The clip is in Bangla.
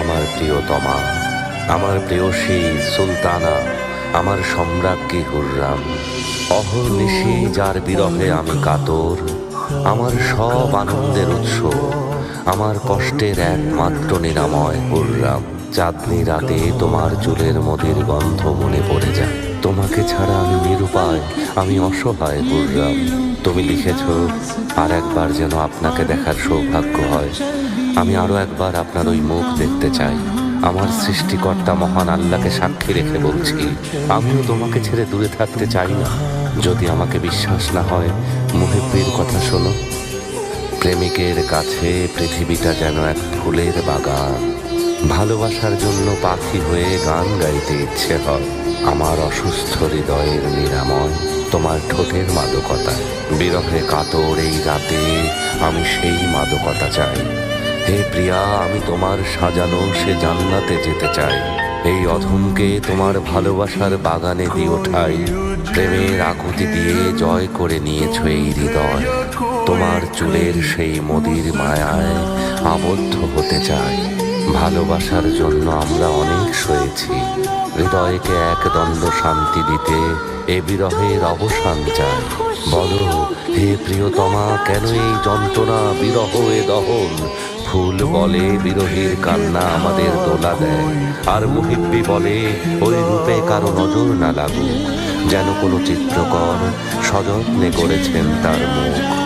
আমার প্রিয়তমা, আমার প্রেয়সী সুলতানা, আমার সম্রাজ্ঞী হুররাম। অহর্নিশি যার বিরহে আমি কাতর, আমার সব আনন্দের উৎস, আমার কষ্টের একমাত্র নিরাময় হুররাম। চাঁদনি রাতে তোমার চুলের মদির গন্ধ মনে পড়ে যায়। তোমাকে ছাড়া আমি নিরুপায়, আমি অসহায় হুররাম। তুমি লিখেছ, আর একবার যেন আপনাকে দেখার সৌভাগ্য হয়। আমি আরো একবার আপনার ওই মুখ দেখতে চাই। আমার সৃষ্টিকর্তা মহান আল্লাহকে সাক্ষী রেখে বলছি, আমিও তোমাকে ছেড়ে দূরে থাকতে চাই না। যদি আমাকে বিশ্বাস না হয়, মুহিব্বির কথা শোনো। প্রেমিকের কাছে পৃথিবীটা যেন এক ফুলের বাগান। ভালোবাসার জন্য পাখি হয়ে গান গাইতে ইচ্ছে হয়। আমার অসুস্থ হৃদয়ের নিরাময় তোমার ঠোঁটের মাদকতা। বিরহে কাতর এই রাতে আমি সেই মাদকতা চাই। হে প্রিয়া, আমি তোমার সাজানো সে জান্নাতে যেতে চাই। এই অধমকে তোমার ভালোবাসার বাগানে দিও ঠাই। প্রেমের আকুতি দিয়ে জয় করে নিয়েছ এই হৃদয়। তোমার চুলের সেই মদির মায়ায় আবদ্ধ হতে চাই। ভালোবাসার জন্য আমরা অনেক সয়েছি। হৃদয়কে এক দ্বন্দ্ব শান্তি দিতে এ বিরহের অবসান চাই। বলো হে প্রিয়তমা, কেন এই যন্ত্রণা, বিরহ এ দহন? ফুল বলে বিরহীর কান্না আমাদের দোলা দেয়, আর মুহিব্বি বলে ওই রূপে কারো নজর না লাগুক, যেন কোনো চিত্রকর সযত্নে করেছেন তার মুখ।